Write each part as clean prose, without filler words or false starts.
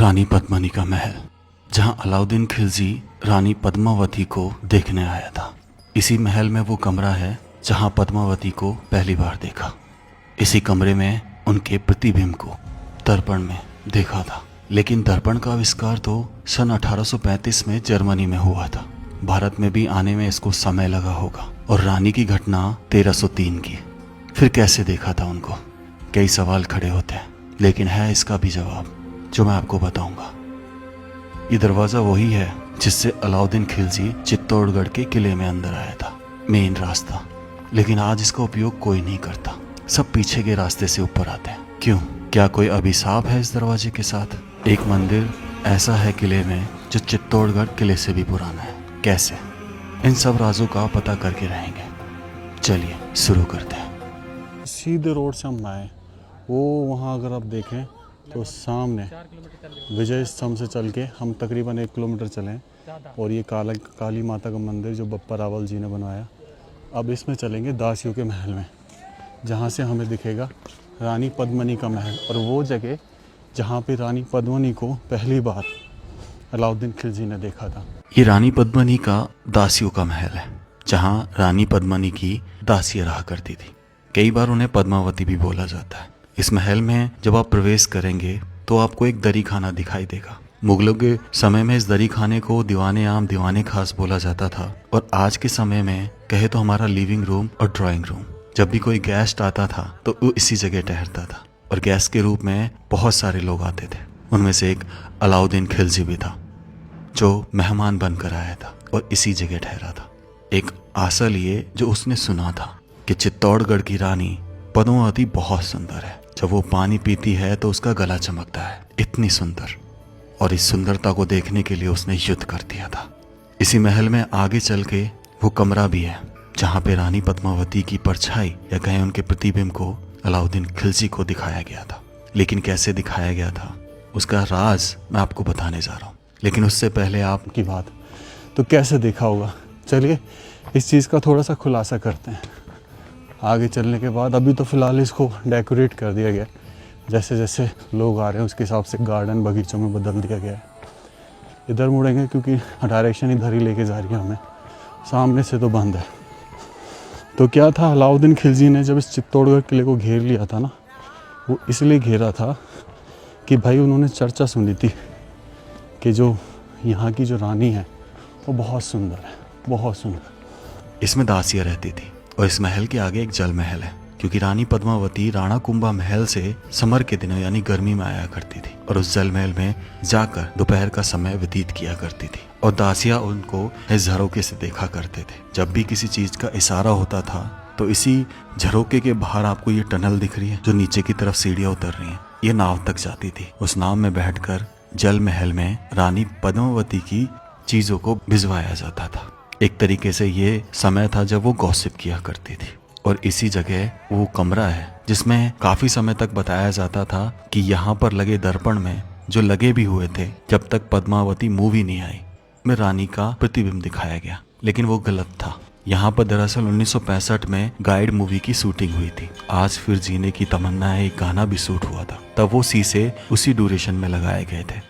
रानी पद्मिनी का महल, जहां अलाउद्दीन खिलजी रानी पद्मावती को देखने आया था। इसी महल में वो कमरा है जहां पद्मावती को पहली बार देखा। इसी कमरे में उनके प्रतिबिंब को दर्पण में देखा था। लेकिन दर्पण का आविष्कार तो सन 1835 में जर्मनी में हुआ था। भारत में भी आने में इसको समय लगा होगा। और रानी की घटना 1303 की। फिर कैसे देखा था उनको? कई सवाल खड़े होते हैं, लेकिन है इसका भी जवाब जो मैं आपको बताऊंगा। ये दरवाजा वही है जिससे अलाउद्दीन खिलजी चित्तौड़गढ़ के किले में अंदर आया था, मेन रास्ता। लेकिन आज इसका उपयोग कोई नहीं करता, सब पीछे के रास्ते से ऊपर आते हैं। क्यों? क्या कोई अभिशाप है इस दरवाजे के साथ? एक मंदिर ऐसा है किले में जो चित्तौड़गढ़ किले से भी पुराना है। कैसे? इन सब राजों का पता करके रहेंगे। चलिए शुरू करते हैं। सीधे रोड से हम आए, वो वहाँ अगर आप देखें तो सामने विजय स्तंभ से चल के हम तकरीबन 1 किलोमीटर चलें और ये काली माता का मंदिर जो बप्पा रावल जी ने बनवाया। अब इसमें चलेंगे दासियों के महल में, जहाँ से हमें दिखेगा रानी पद्मिनी का महल, और वो जगह जहाँ पे रानी पद्मिनी को पहली बार अलाउद्दीन खिलजी ने देखा था। ये रानी पद्मिनी का दासियों का महल है, जहाँ रानी पद्मिनी की दासियां रहा करती थी। कई बार उन्हें पद्मावती भी बोला जाता है। इस महल में जब आप प्रवेश करेंगे तो आपको एक दरी खाना दिखाई देगा। मुगलों के समय में इस दरी खाने को दीवाने आम दीवाने खास बोला जाता था, और आज के समय में कहे तो हमारा लिविंग रूम और ड्राइंग रूम। जब भी कोई गेस्ट आता था तो वो इसी जगह ठहरता था, और गेस्ट के रूप में बहुत सारे लोग आते थे। उनमें से एक अलाउद्दीन खिलजी भी था, जो मेहमान बनकर आया था और इसी जगह ठहरा था। एक आशा लिए जो उसने सुना था कि चित्तौड़गढ़ की रानी पद्मावती बहुत सुंदर है। जब वो पानी पीती है तो उसका गला चमकता है, इतनी सुंदर। और इस सुंदरता को देखने के लिए उसने युद्ध कर दिया था। इसी महल में आगे चल के वो कमरा भी है जहाँ पे रानी पद्मावती की परछाई या कहें उनके प्रतिबिंब को अलाउद्दीन खिलजी को दिखाया गया था। लेकिन कैसे दिखाया गया था उसका राज मैं आपको बताने जा रहा हूँ। लेकिन उससे पहले आपकी बात तो कैसे देखा होगा, चलिए इस चीज़ का थोड़ा सा खुलासा करते हैं आगे चलने के बाद। अभी तो फ़िलहाल इसको डेकोरेट कर दिया गया, जैसे जैसे लोग आ रहे हैं उसके हिसाब से गार्डन बगीचों में बदल दिया गया है। इधर मुड़ेंगे क्योंकि डायरेक्शन इधर ही लेके जा रही है हमें, सामने से तो बंद है। तो क्या था, अलाउद्दीन खिलजी ने जब इस चित्तौड़गढ़ किले को घेर लिया था ना, वो इसलिए घेरा था कि भाई उन्होंने चर्चा सुनी थी कि जो यहाँ की जो रानी है वो बहुत सुंदर है, बहुत सुंदर। इसमें दासियां रहती थी, और इस महल के आगे एक जल महल है, क्योंकि रानी पद्मावती राणा कुंभा महल से समर के दिनों यानी गर्मी में आया करती थी, और उस जल महल में जाकर दोपहर का समय व्यतीत किया करती थी। और दासियां उनको इस झरोके से देखा करते थे। जब भी किसी चीज का इशारा होता था तो इसी झरोके के बाहर आपको ये टनल दिख रही है जो नीचे की तरफ सीढ़ियां उतर रही है, ये नाव तक जाती थी। उस नाव में बैठकर जल महल में रानी पद्मावती की चीजों को भिजवाया जाता था। एक तरीके से ये समय था जब वो गॉसिप किया करती थी। और इसी जगह वो कमरा है जिसमें काफी समय तक बताया जाता था कि यहाँ पर लगे दर्पण में जो लगे भी हुए थे जब तक पद्मावती मूवी नहीं आई, में रानी का प्रतिबिंब दिखाया गया। लेकिन वो गलत था। यहाँ पर दरअसल 1965 में गाइड मूवी की शूटिंग हुई थी। आज फिर जीने की तमन्ना है एक गाना भी शूट हुआ था, तब वो शीशे उसी ड्यूरेशन में लगाए गए थे।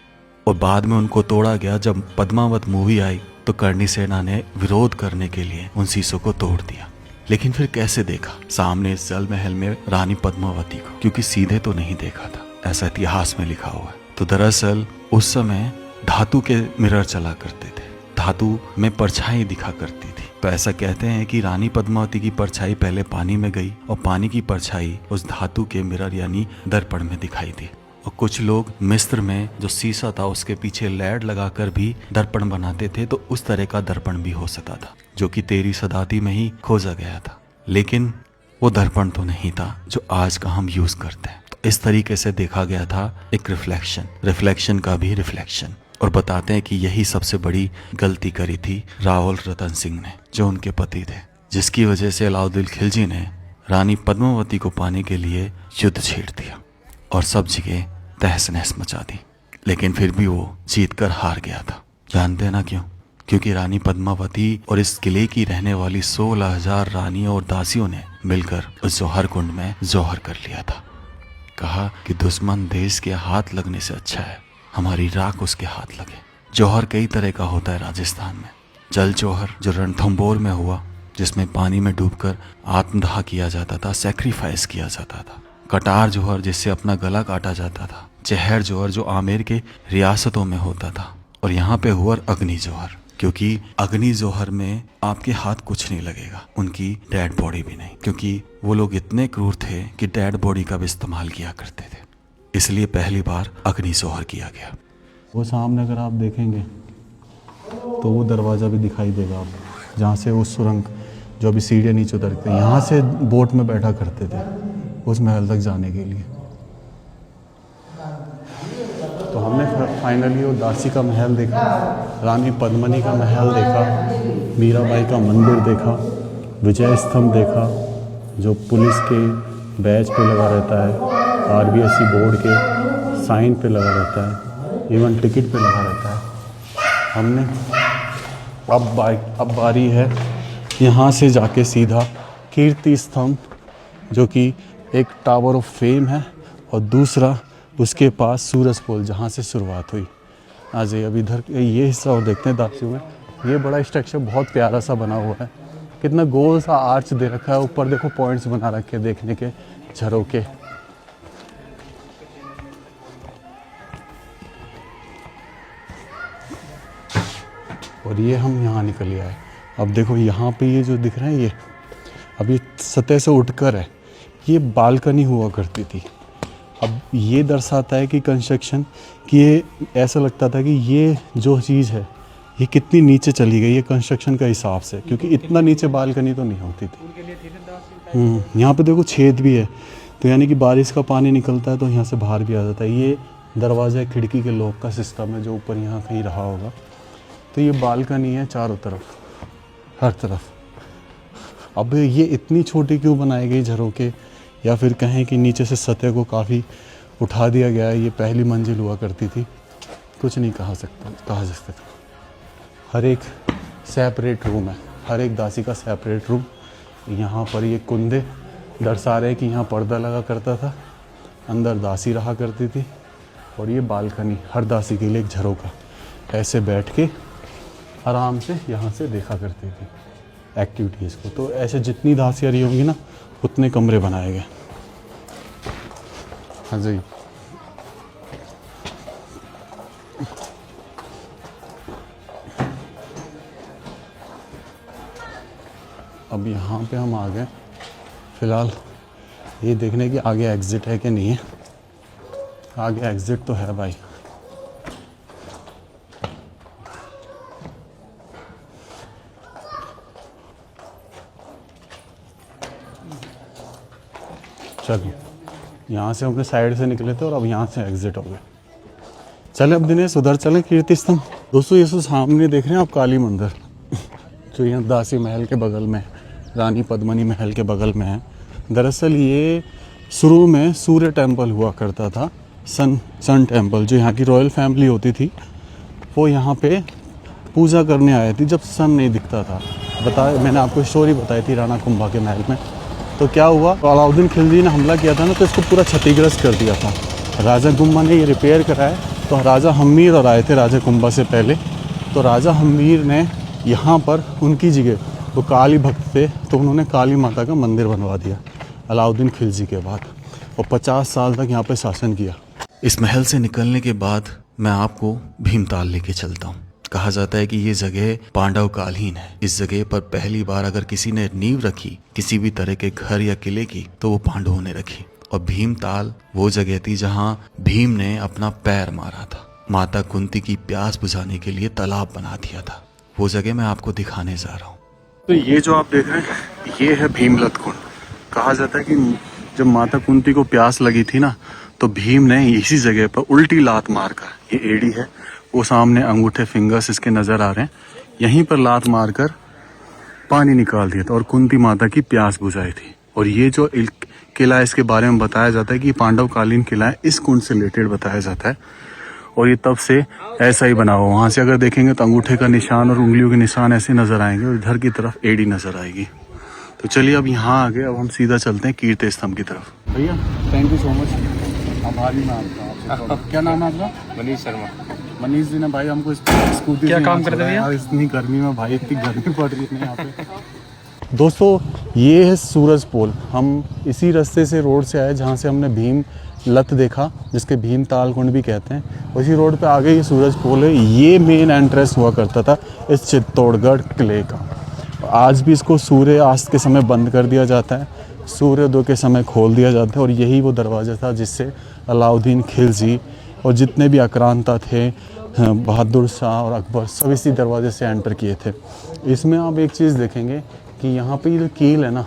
और बाद में उनको तोड़ा गया। जब पद्मावत मूवी आई तो करणी सेना ने विरोध करने के लिए उन शीशों को तोड़ दिया। लेकिन फिर कैसे देखा सामने इस जल महल में रानी पद्मावती को? क्योंकि सीधे तो नहीं देखा था, ऐसा इतिहास में लिखा हुआ है। तो दरअसल उस समय धातु के मिरर चला करते थे, धातु में परछाई दिखा करती थी। तो ऐसा कहते हैं कि रानी पद्मावती की परछाई पहले पानी में गई और पानी की परछाई उस धातु के मिरर यानी दर्पण में दिखाई दी। और कुछ लोग मिस्र में जो शीशा था उसके पीछे लेड लगाकर भी दर्पण बनाते थे, तो उस तरह का दर्पण भी हो सकता था जो कि 13वीं शताब्दी में ही खोजा गया था। लेकिन वो दर्पण तो नहीं था जो आज का हम यूज करते हैं। तो इस तरीके से देखा गया था एक रिफ्लेक्शन का भी रिफ्लेक्शन। और बताते हैं कि यही सबसे बड़ी गलती करी थी रावल रतन सिंह ने, जो उनके पति थे, जिसकी वजह से अलाउद्दीन खिलजी ने रानी पद्मावती को पाने के लिए युद्ध छेड़ दिया और सब जगह तहस नहस मचा दी। लेकिन फिर भी वो जीत कर हार गया था। जानते हैं ना क्यों? क्योंकि रानी पद्मावती और इस किले की रहने वाली 16,000 रानियों और दासियों ने मिलकर उस जौहर कुंड में जौहर कर लिया था। कहा कि दुश्मन देश के हाथ लगने से अच्छा है हमारी राख उसके हाथ लगे। जौहर कई तरह का होता है राजस्थान में। जल जौहर जो रणथंभौर में हुआ, जिसमें पानी में डूबकर आत्मदाह किया जाता था, सैक्रिफाइस किया जाता था। कटार जौहर जिससे अपना गला काटा जाता था। चहर जौहर जो आमेर के रियासतों में होता था। और यहाँ पे हुआ अग्नि जौहर, क्योंकि अग्नि जौहर में आपके हाथ कुछ नहीं लगेगा, उनकी डेड बॉडी भी नहीं, क्योंकि वो लोग इतने क्रूर थे कि डेड बॉडी का भी इस्तेमाल किया करते थे। इसलिए पहली बार अग्नि जौहर किया गया। वो सामने अगर आप देखेंगे तो वो दरवाज़ा भी दिखाई देगा आपको, जहाँ से उस सुरंग जो अभी सीढ़ियाँ नीचे उतरते हैं, यहाँ से बोट में बैठा करते थे उस महल तक जाने के लिए। तो हमने फाइनली वो दासी का महल देखा, रानी पद्मिनी का महल देखा, मीराबाई का मंदिर देखा, विजय स्तंभ देखा जो पुलिस के बैच पे लगा रहता है, RBSC बोर्ड के साइन पे लगा रहता है, इवन टिकट पे लगा रहता है। हमने अब बारी है यहाँ से जाके सीधा कीर्ति स्तंभ, जो कि एक टावर ऑफ फेम है, और दूसरा उसके पास सूरज पोल जहाँ से शुरुआत हुई। आ जाइए अब इधर ये हिस्सा और देखते हैं दासियों में। ये बड़ा स्ट्रक्चर बहुत प्यारा सा बना हुआ है, कितना गोल सा आर्च दे रखा है, ऊपर देखो पॉइंट्स बना रखे देखने के, झरोके। और ये हम यहाँ निकल आए। अब देखो यहाँ पे ये जो दिख रहा है, ये अभी सतह से उठकर है, ये बालकनी हुआ करती थी। अब ये दर्शाता है कि कंस्ट्रक्शन कि ये ऐसा लगता था कि ये जो चीज़ है ये कितनी नीचे चली गई है कंस्ट्रक्शन का हिसाब से, क्योंकि इतना नीचे बालकनी तो नहीं होती थी। यहाँ पे देखो छेद भी है, तो यानी कि बारिश का पानी निकलता है तो यहाँ से बाहर भी आ जाता है। ये दरवाज़ा खिड़की के लॉक का सिस्टम है जो ऊपर यहाँ कहीं रहा होगा। तो ये बालकनी है चारों तरफ, हर तरफ। अब ये इतनी छोटी क्यों बनाई गई झरोके, या फिर कहें कि नीचे से सतह को काफ़ी उठा दिया गया है, ये पहली मंजिल हुआ करती थी, कुछ नहीं कहा जा सकता। हर एक सेपरेट रूम है, हर एक दासी का सेपरेट रूम। यहाँ पर ये कुंदे दर्शा रहे कि यहाँ पर्दा लगा करता था, अंदर दासी रहा करती थी। और ये बालकनी हर दासी के लिए एक झरोका, ऐसे बैठ के आराम से यहाँ से देखा करती थी एक्टिविटीज़ को। तो ऐसे जितनी दासियाँ रही होंगी ना, उतने कमरे बनाए गए। हाँ जी, अब यहाँ पे हम आ गए। फ़िलहाल ये देखने की आगे एग्ज़िट है कि नहीं है। आगे एग्ज़िट तो है भाई। चलिए, यहाँ से हमने साइड से निकले थे और अब यहाँ से एग्ज़िट हो गए। चले अब दिनेश उधर चलें, कीर्ति स्तंभ। दोस्तों ये सामने देख रहे हैं आप काली मंदिर, जो यहाँ दासी महल के बगल में, रानी पद्मिनी महल के बगल में है। दरअसल ये शुरू में सूर्य टेम्पल हुआ करता था, सन टेम्पल। जो यहाँ की रॉयल फैमिली होती थी वो यहाँ पे पूजा करने आए थी जब सन नहीं दिखता था। मैंने आपको स्टोरी बताई थी राणा कुंभा के महल में। तो क्या हुआ, अलाउद्दीन खिलजी ने हमला किया था ना, तो इसको पूरा क्षतिग्रस्त कर दिया था। राजा कुंभा ने ये रिपेयर कराया। तो राजा हम्मीर और आए थे राजा कुंभा से पहले। तो राजा हम्मीर ने यहाँ पर उनकी जगह, वो काली भक्त थे, तो उन्होंने काली माता का मंदिर बनवा दिया अलाउद्दीन खिलजी के बाद, और 50 साल तक यहाँ पर शासन किया। इस महल से निकलने के बाद मैं आपको भीमताल लेके चलता हूँ। कहा जाता है कि ये जगह पांडव कालीन है। इस जगह पर पहली बार अगर किसी ने नींव रखी किसी भी तरह के घर या किले की, तो वो पांडवों ने रखी। और भीमताल वो जगह थी जहाँ भीम ने अपना पैर मारा था। माता कुंती की प्यास बुझाने के लिए तालाब बना दिया था। वो जगह मैं आपको दिखाने जा रहा हूँ। तो ये जो आप देख रहे हैं ये है भीमलत कुंड। कहा जाता है कि जब माता कुंती को प्यास लगी थी ना, तो भीम ने इसी जगह पर उल्टी लात मारकर, ये एड़ी है, वो सामने अंगूठे फिंगर्स इसके नज़र आ रहे हैं, यहीं पर लात मारकर पानी निकाल दिया था और कुंती माता की प्यास बुझाई थी। और ये जो किला है इसके बारे में बताया जाता है कि पांडव कालीन किला है, इस कुंड से रिलेटेड बताया जाता है। और ये तब से ऐसा ही बना हुआ। वहाँ से अगर देखेंगे तो अंगूठे का निशान और उंगलियों के निशान ऐसे नज़र आएंगे, और इधर की तरफ एड़ी नज़र आएगी। तो चलिए अब यहाँ आ गए, अब हम सीधा चलते हैं कीर्ति स्तंभ की तरफ। भैया थैंक यू सो मच, आभारी मैं आपका। क्या नाम है आपका? मनीष शर्मा। मनीष जी ने भाई हमको स्कूटी क्या से काम यहाँ करते छोड़ा भैया? यार, इतनी गर्मी में भाई, इतनी गर्मी पड़ रही है यहाँ पे। दोस्तों ये है सूरज पोल। हम इसी रास्ते से रोड से आए जहाँ से हमने भीम लत देखा, जिसके भीम ताल कुंड भी कहते हैं। उसी रोड पे आगे ये सूरज पोल है। ये मेन एंट्रेंस हुआ करता था इस चित्तौड़गढ़ किले का। आज भी इसको सूर्यास्त के समय बंद कर दिया जाता है, सूर्योदय के समय खोल दिया जाता है। और यही वो दरवाज़ा था जिससे अलाउद्दीन खिलजी और जितने भी आक्रांता थे, बहादुर शाह और अकबर, सब इसी दरवाजे से एंटर किए थे। इसमें आप एक चीज़ देखेंगे कि यहाँ पे ये जो कील है ना,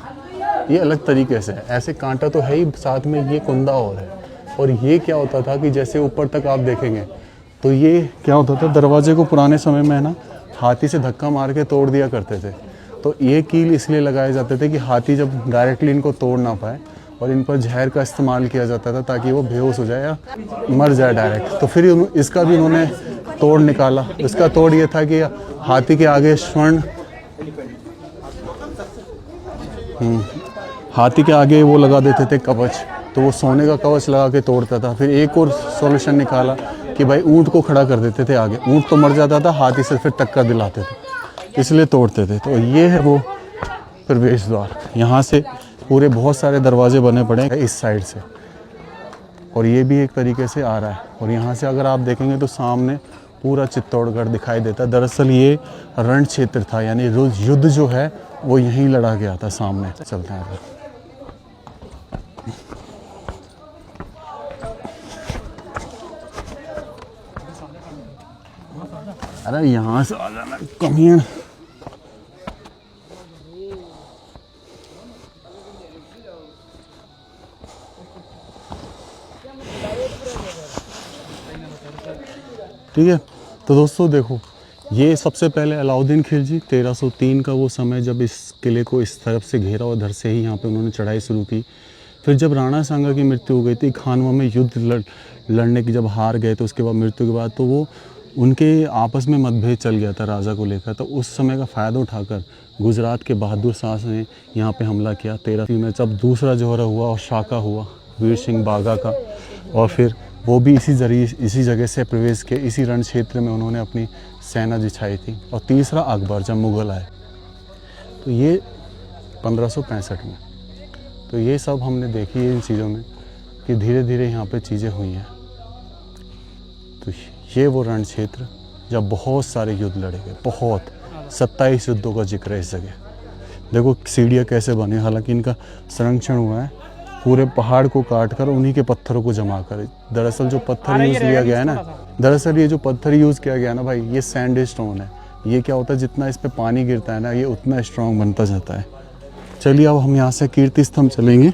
ये अलग तरीके से है। ऐसे कांटा तो है ही, साथ में ये कुंदा और है। और ये क्या होता था कि जैसे ऊपर तक आप देखेंगे तो ये क्या होता था, दरवाजे को पुराने समय में ना हाथी से धक्का मार के तोड़ दिया करते थे। तो ये कील इसलिए लगाए जाते थे कि हाथी जब डायरेक्टली इनको तोड़ ना पाए, और इन पर जहर का इस्तेमाल किया जाता था ताकि वो बेहोश हो जाए या मर जाए डायरेक्ट। तो फिर इसका भी उन्होंने तोड़ निकाला। इसका तोड़ ये था कि हाथी के आगे स्वर्ण, हाथी के आगे वो लगा देते थे कवच, तो वो सोने का कवच लगा के तोड़ता था। फिर एक और सॉल्यूशन निकाला कि भाई ऊँट को खड़ा कर देते थे आगे, ऊँट तो मर जाता था, हाथी से फिर टक्कर दिलाते थे, इसलिए तोड़ते थे। तो ये है वो प्रवेश द्वार। यहाँ से पूरे बहुत सारे दरवाजे बने पड़े हैं इस साइड से, और ये भी एक तरीके से आ रहा है। और यहाँ से अगर आप देखेंगे तो सामने पूरा चित्तौड़गढ़ दिखाई देता है। दरअसल ये रण क्षेत्र था, यानी युद्ध जो है वो यहीं लड़ा गया था। सामने चलते हैं अगर। अरे यहाँ से आ जाना कमीन। ठीक है, तो दोस्तों देखो, ये सबसे पहले अलाउद्दीन खिलजी 1303 का वो समय जब इस किले को इस तरफ से घेरा और उधर से ही यहाँ पे उन्होंने चढ़ाई शुरू की। फिर जब राणा सांगा की मृत्यु हो गई थी, खानवा में युद्ध लड़ने की जब हार गए तो उसके बाद मृत्यु के बाद तो वो उनके आपस में मतभेद चल गया था राजा को लेकर। तो उस समय का फ़ायदा उठाकर गुजरात के बहादुर शाह ने यहाँ पे हमला किया 13 में। जब दूसरा जोहरा हुआ और शाका हुआ वीर सिंह बागा का, और फिर वो भी इसी जगह से प्रवेश किए, इसी रण क्षेत्र में उन्होंने अपनी सेना जिछाई थी। और तीसरा अकबर जब मुग़ल आए, तो ये 1565 में। तो ये सब हमने देखी है इन चीज़ों में कि धीरे धीरे यहाँ पे चीज़ें हुई हैं। तो ये वो रण क्षेत्र जब बहुत सारे युद्ध लड़े गए, बहुत 27 युद्धों का जिक्र है इस जगह। देखो सीढ़ियाँ कैसे बनी, हालांकि इनका संरक्षण हुआ है पूरे पहाड़ को काट कर, उन्हीं के पत्थरों को जमा कर। दरअसल जो पत्थर यूज़ लिया गया है ना, दरअसल ये जो पत्थर यूज़ किया गया ना भाई, ये सैंड स्टोन है। ये क्या होता है, जितना इस पे पानी गिरता है ना, ये उतना स्ट्रॉन्ग बनता जाता है। चलिए अब हम यहाँ से कीर्ति स्तंभ चलेंगे,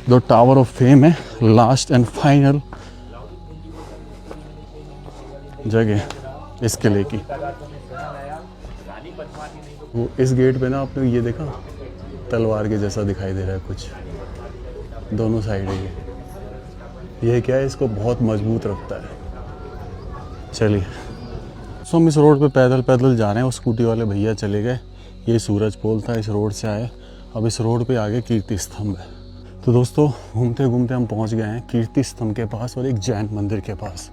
जो टावर ऑफ फेम है, लास्ट एंड फाइनल जगह इस किले की। वो इस गेट पे ना आपने ये देखा, तलवार के जैसा दिखाई दे रहा है कुछ दोनों साइड है। ये क्या है, इसको बहुत मजबूत रखता है। चलिए सो हम इस रोड पे पैदल पैदल जा रहे हैं, वो स्कूटी वाले भैया चले गए। ये सूरज पोल था, इस रोड से आए। अब इस रोड पे आगे कीर्ति स्तंभ है। तो दोस्तों घूमते घूमते हम पहुंच गए हैं कीर्ति स्तंभ के पास और एक जैन मंदिर के पास।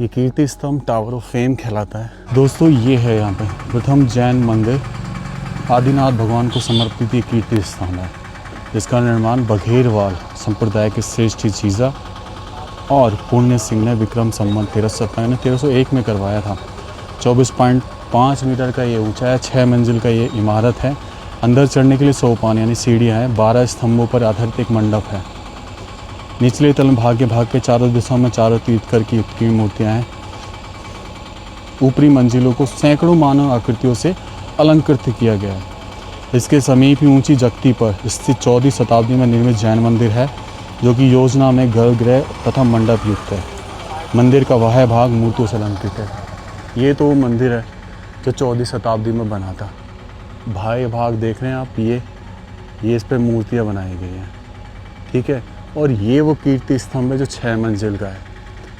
ये कीर्ति स्तंभ टावर ऑफ फेम कहलाता है। दोस्तों ये है यहाँ पे प्रथम जैन मंदिर, आदिनाथ भगवान को समर्पित ये कीर्ति स्तंभ है, जिसका निर्माण बघेरवाल संप्रदाय के श्रेष्ठ चीज़ा और पुण्य सिंह ने विक्रम संवत 1301 में करवाया था। 24.5 मीटर का ये ऊंचा है, 6 मंजिल का ये इमारत है। अंदर चढ़ने के लिए सोपान यानी सीढ़ियाँ हैं, 12 स्तंभों पर आधारित एक मंडप है। निचले तल भाग के चारों दिशाओं में चारों तीर्थकर की उत्कीर्ण मूर्तियाँ हैं। ऊपरी मंजिलों को सैकड़ों मानव आकृतियों से अलंकृत किया गया है। इसके समीप ही ऊंची जगती पर स्थित 14वीं शताब्दी में निर्मित जैन मंदिर है, जो कि योजना में गर्भगृह तथा मंडप युक्त है। मंदिर का वह भाग मूर्तियों से अलंकृत है। ये तो वो मंदिर है जो 14वीं शताब्दी में बना था। बाह्य भाग देख रहे हैं आप, ये इस पर मूर्तियाँ बनाई गई हैं, ठीक है। और ये वो कीर्ति स्तंभ है जो 6 मंजिल का है।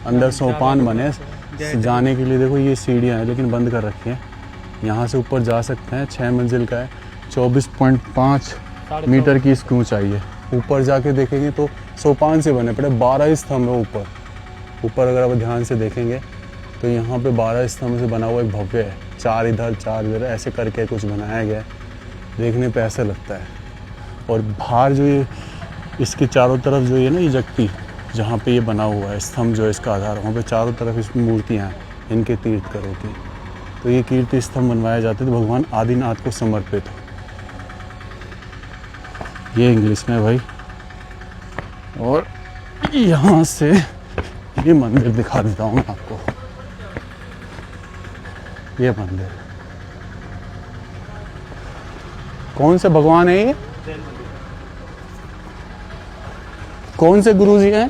अंदर सोपान बने जाने के लिए, देखो ये सीढ़ियाँ हैं लेकिन बंद कर रखी हैं। यहाँ से ऊपर जा सकते हैं, 6 मंजिल का है, 24.5 मीटर की इसकी ऊंचाई है। ऊपर जाके देखेंगे तो सोपान से बने पड़े, 12 स्तंभ है ऊपर। ऊपर अगर आप ध्यान से देखेंगे तो यहाँ पे 12 स्तंभ से बना हुआ एक भव्य है, 4 इधर 4 इधर ऐसे करके कुछ बनाया गया है, देखने पे ऐसा लगता है। और बाहर जो ये इसके चारों तरफ जो ये ना ये जगती जहाँ पे ये बना हुआ है स्तंभ जो है इसका आधार, वहाँ पे चारों तरफ इसमें मूर्तियाँ हैं इनके तीर्थकरों की। तो ये कीर्ति स्तंभ बनवाए जाते थे भगवान आदिनाथ को समर्पित। ये इंग्लिश में भाई। और यहाँ से ये मंदिर दिखा देता हूँ मैं आपको। ये मंदिर कौन से भगवान है ये? कौन से गुरुजी हैं?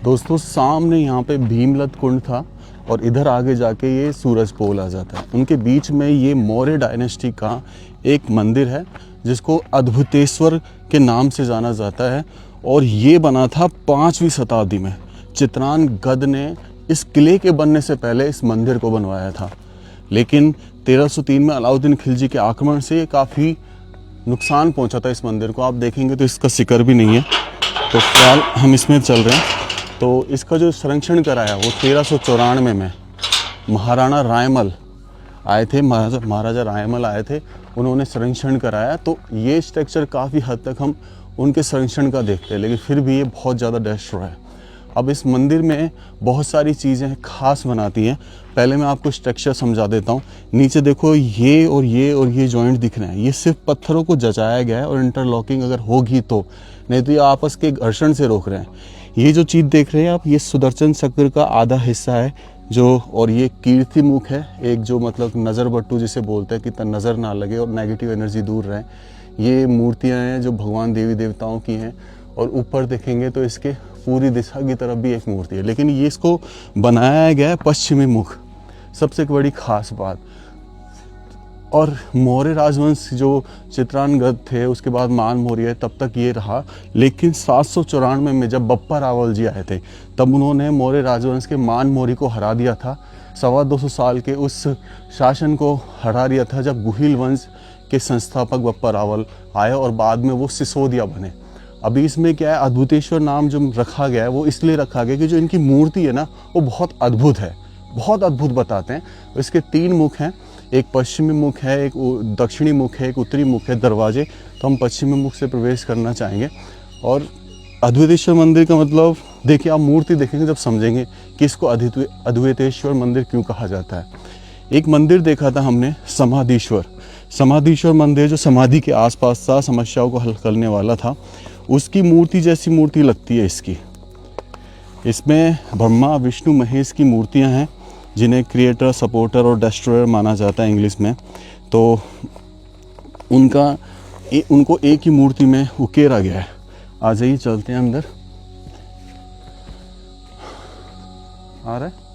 दोस्तों सामने यहाँ पे भीमलत कुंड था और इधर आगे जाके ये सूरज पोल आ जाता है। उनके बीच में ये मौर्य डायनेस्टी का एक मंदिर है जिसको अद्भुतेश्वर के नाम से जाना जाता है। और ये बना था 5वीं शताब्दी में। चित्रान गद ने इस किले के बनने से पहले इस मंदिर को बनवाया था, लेकिन 1303 में अलाउद्दीन खिलजी के आक्रमण से काफ़ी नुकसान पहुंचा था इस मंदिर को। आप देखेंगे तो इसका शिखर भी नहीं है। तो फिलहाल हम इसमें चल रहे हैं। तो इसका जो संरक्षण कराया वो 1394 में महाराणा रायमल आए थे, महाराजा रायमल आए थे, उन्होंने संरक्षण कराया। तो ये स्ट्रक्चर काफ़ी हद तक हम उनके संरक्षण का देखते हैं, लेकिन फिर भी ये बहुत ज़्यादा डिस्ट्रॉय है। अब इस मंदिर में बहुत सारी चीज़ें खास बनाती हैं। पहले मैं आपको स्ट्रक्चर समझा देता हूँ। नीचे देखो ये और ये जॉइंट दिख रहे हैं, ये सिर्फ पत्थरों को जचाया गया है और इंटरलॉकिंग अगर होगी तो, नहीं तो ये आपस के घर्षण से रोक रहे हैं। ये जो चीज़ देख रहे हैं आप, ये सुदर्शन चक्र का आधा हिस्सा है जो, और ये कीर्ति मुख है, एक जो मतलब नज़र बट्टू जिसे बोलते हैं कि नज़र ना लगे और नेगेटिव एनर्जी दूर रहे। ये मूर्तियाँ हैं जो भगवान देवी देवताओं की हैं। और ऊपर देखेंगे तो इसके पूरी दिशा की तरफ भी एक मूर्ति है, लेकिन ये इसको बनाया गया है पश्चिमी मुख, सबसे बड़ी खास बात। और मौर्य राजवंश जो चित्रानगद थे, उसके बाद मान मौर्य, तब तक ये रहा। लेकिन 794 में जब बप्पा रावल जी आए थे, तब उन्होंने मौर्य राजवंश के मान मौर्य को हरा दिया था। 225 साल के उस शासन को हरा दिया था जब गुहिल वंश के संस्थापक बप्पा रावल आए और बाद में वो सिसोदिया बने। अभी इसमें क्या है, अद्भुतेश्वर नाम जो रखा गया है वो इसलिए रखा गया कि जो इनकी मूर्ति है ना वो बहुत अद्भुत है, बहुत अद्भुत बताते हैं। इसके 3 मुख हैं, एक पश्चिमी मुख है, एक दक्षिणी मुख है, एक उत्तरी मुख है दरवाजे। तो हम पश्चिमी मुख से प्रवेश करना चाहेंगे। और अद्वैतेश्वर मंदिर का मतलब देखिए, आप मूर्ति देखेंगे जब समझेंगे कि इसको अद्वैतेश्वर मंदिर क्यों कहा जाता है। एक मंदिर देखा था हमने समाधीश्वर मंदिर, जो समाधि के आसपास था, समस्याओं को हल करने वाला था, उसकी मूर्ति जैसी मूर्ति लगती है इसकी। इसमें ब्रह्मा विष्णु महेश की मूर्तियां हैं जिन्हें क्रिएटर, सपोर्टर और डिस्ट्रॉयर माना जाता है इंग्लिश में। तो उनको एक ही मूर्ति में उकेरा गया है। आ जाइए चलते हैं अंदर। आ रहा है।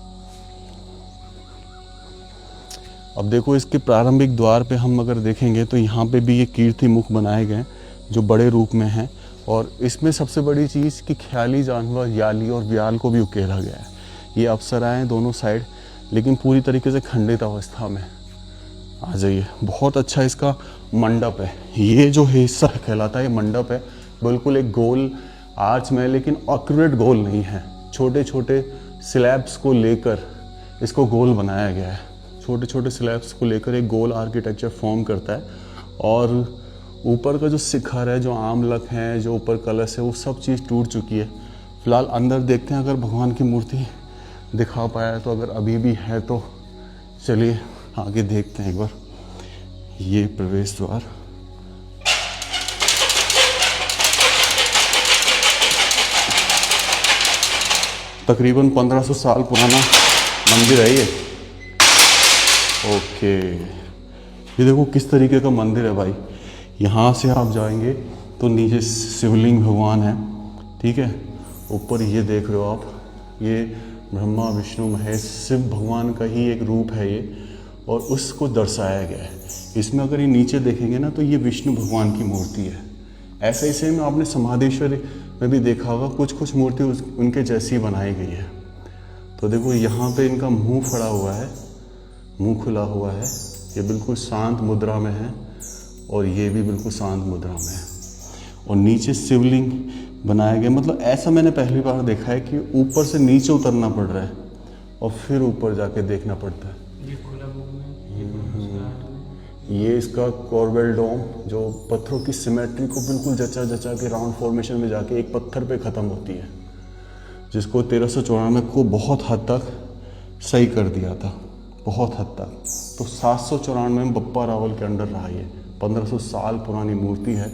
अब देखो इसके प्रारंभिक द्वार पे हम अगर देखेंगे तो यहाँ पे भी ये कीर्ति मुख बनाए गए हैं जो बड़े रूप में हैं। और इसमें सबसे बड़ी चीज़ कि ख्याली जानवर याली और व्याल को भी उकेरा गया है। ये अप्सराएं दोनों साइड, लेकिन पूरी तरीके से खंडित अवस्था में। आ जाइए, बहुत अच्छा इसका मंडप है। ये जो हिस्सा कहलाता है ये मंडप है, बिल्कुल एक गोल आर्च में, लेकिन एक्यूरेट गोल नहीं है। छोटे छोटे स्लैब्स को लेकर इसको गोल बनाया गया है। छोटे छोटे स्लैब्स को लेकर एक गोल आर्किटेक्चर फॉर्म करता है। और ऊपर का जो शिखर है, जो आमलक है, जो ऊपर कलश है, वो सब चीज़ टूट चुकी है। फिलहाल अंदर देखते हैं अगर भगवान की मूर्ति दिखा पाया तो, अगर अभी भी है तो चलिए आगे देखते हैं एक बार। ये प्रवेश द्वार, तकरीबन 1500 साल पुराना मंदिर है ये। ओके, ये देखो किस तरीके का मंदिर है भाई। यहाँ से आप जाएंगे तो नीचे शिवलिंग भगवान है, ठीक है। ऊपर ये देख रहे हो आप, ये ब्रह्मा विष्णु महेश शिव भगवान का ही एक रूप है ये, और उसको दर्शाया गया है इसमें। अगर ये नीचे देखेंगे ना तो ये विष्णु भगवान की मूर्ति है। ऐसे ही सेम आपने समाधेश्वर में भी देखा होगा, कुछ कुछ मूर्ति उनके जैसी बनाई गई है। तो देखो यहाँ पे इनका मुंह फड़ा हुआ है, मुंह खुला हुआ है, ये बिल्कुल शांत मुद्रा में है, और ये भी बिल्कुल शांत मुद्रा में है। और नीचे शिवलिंग बनाया गया। मतलब ऐसा मैंने पहली बार देखा है कि ऊपर से नीचे उतरना पड़ रहा है और फिर ऊपर जाके देखना पड़ता है। ये खुला बुक में, ये खुला में। ये इसका कॉर्बेल डोम जो पत्थरों की सिमेट्री को बिल्कुल जचा जचा के राउंड फॉर्मेशन में जाके एक पत्थर पे ख़त्म होती है, जिसको 1394 को बहुत हद तक सही कर दिया था, बहुत हद तक। तो 794 में बप्पा रावल के अंडर रहा। ये 1500 साल पुरानी मूर्ति है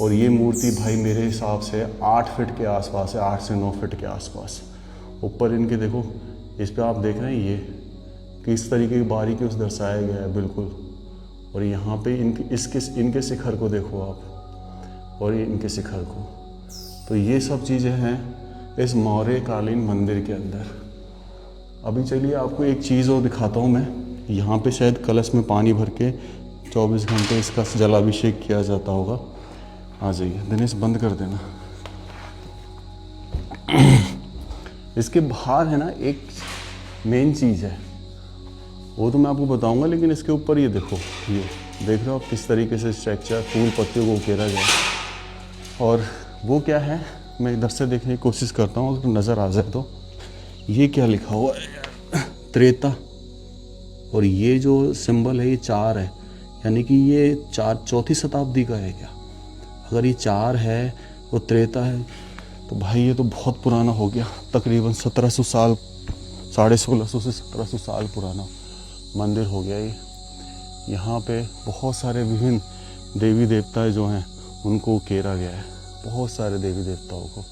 और ये मूर्ति भाई मेरे हिसाब से 8 फीट के आसपास है, 8 से 9 फीट के आसपास। ऊपर इनके देखो, इस पे आप देख रहे हैं ये किस तरीके की बारीकी उस दर्शाया गया है बिल्कुल। और यहाँ पे इनके शिखर को देखो आप, और ये इनके शिखर को। तो ये सब चीज़ें हैं इस मौर्य कालीन मंदिर के अंदर। अभी चलिए आपको एक चीज़ और दिखाता हूँ मैं। यहाँ पे शायद कलश में पानी भर के 24 घंटे इसका जलाभिषेक किया जाता होगा। आ जाइए दिनेश, बंद कर देना। इसके बाहर है ना एक मेन चीज़ है, वो तो मैं आपको बताऊंगा, लेकिन इसके ऊपर ये देखो, ये देख रहे हो आप किस तरीके से स्ट्रक्चर फूल पत्तियों को घेरा गया। और वो क्या है, मैं इधर से देखने की कोशिश करता हूँ, अगर नज़र आ जाए तो। ये क्या लिखा हुआ है, त्रेता। और ये जो सिंबल है ये 4 है, यानी कि ये 4वीं शताब्दी का है क्या? अगर ये 4 है वो त्रेता है तो भाई ये तो बहुत पुराना हो गया, तकरीबन 1700 साल, 1650 से 1700 साल पुराना मंदिर हो गया ये। यहाँ पे बहुत सारे विभिन्न देवी देवता जो हैं उनको उकेरा गया है, बहुत सारे देवी देवताओं को।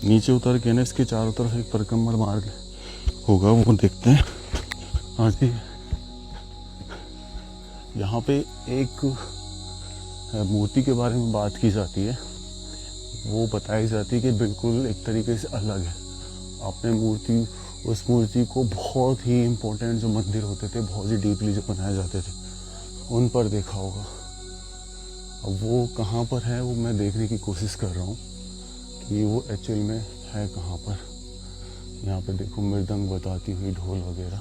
नीचे उतर के ना इसके चारों तरफ एक परिक्रमण मार्ग होगा, वो देखते हैं। हाँ जी, यहाँ पे एक मूर्ति के बारे में बात की जाती है, वो बताई जाती है कि बिल्कुल एक तरीके से अलग है। आपने उस मूर्ति को बहुत ही इम्पोर्टेंट जो मंदिर होते थे, बहुत ही डीपली जो बनाए जाते थे, उन पर देखा होगा। अब वो कहाँ पर है वो मैं देखने की कोशिश कर रहा हूँ कि वो एक्चुअल में है कहाँ पर। यहाँ पे देखो मृदंग बताती हुई ढोल वगैरह।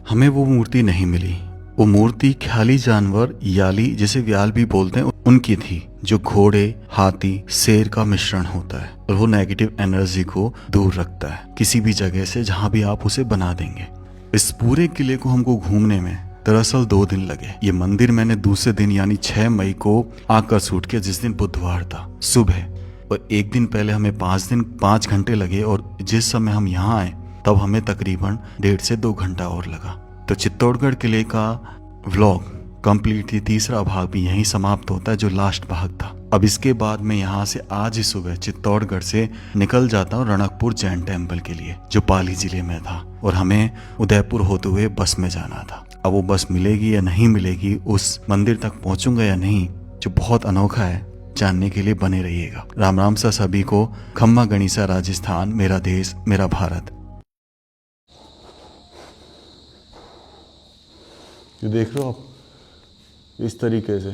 हमें वो मूर्ति नहीं मिली। वो मूर्ति ख्याली जानवर याली, जिसे व्याल भी बोलते हैं, उनकी थी, जो घोड़े, हाथी, शेर का मिश्रण होता है और वो नेगेटिव एनर्जी को दूर रखता है किसी भी जगह से जहां भी आप उसे बना देंगे। इस पूरे किले को हमको घूमने में दरअसल 2 दिन लगे। ये मंदिर मैंने दूसरे दिन यानी 6 मई को आकर शूट किया, जिस दिन बुधवार था सुबह। और एक दिन पहले हमें 5 घंटे लगे और जिस समय हम यहाँ आए तब हमें तकरीबन 1.5 से 2 घंटा और लगा। तो चित्तौड़गढ़ किले का व्लॉग कंप्लीटली तीसरा भाग भी यहीं समाप्त होता है, जो लास्ट भाग था। अब इसके बाद मैं यहाँ से आज ही सुबह चित्तौड़गढ़ से निकल जाता हूँ रणकपुर जैन टेम्पल के लिए, जो पाली जिले में था, और हमें उदयपुर होते हुए बस में जाना था। अब वो बस मिलेगी या नहीं मिलेगी, उस मंदिर तक पहुंचूंगा या नहीं, जो बहुत अनोखा है, जानने के लिए बने रहिएगा। राम राम सा सभी को। खम्मा गणिसा राजस्थान, मेरा देश मेरा भारत। ये देख रहे हो आप, इस तरीके से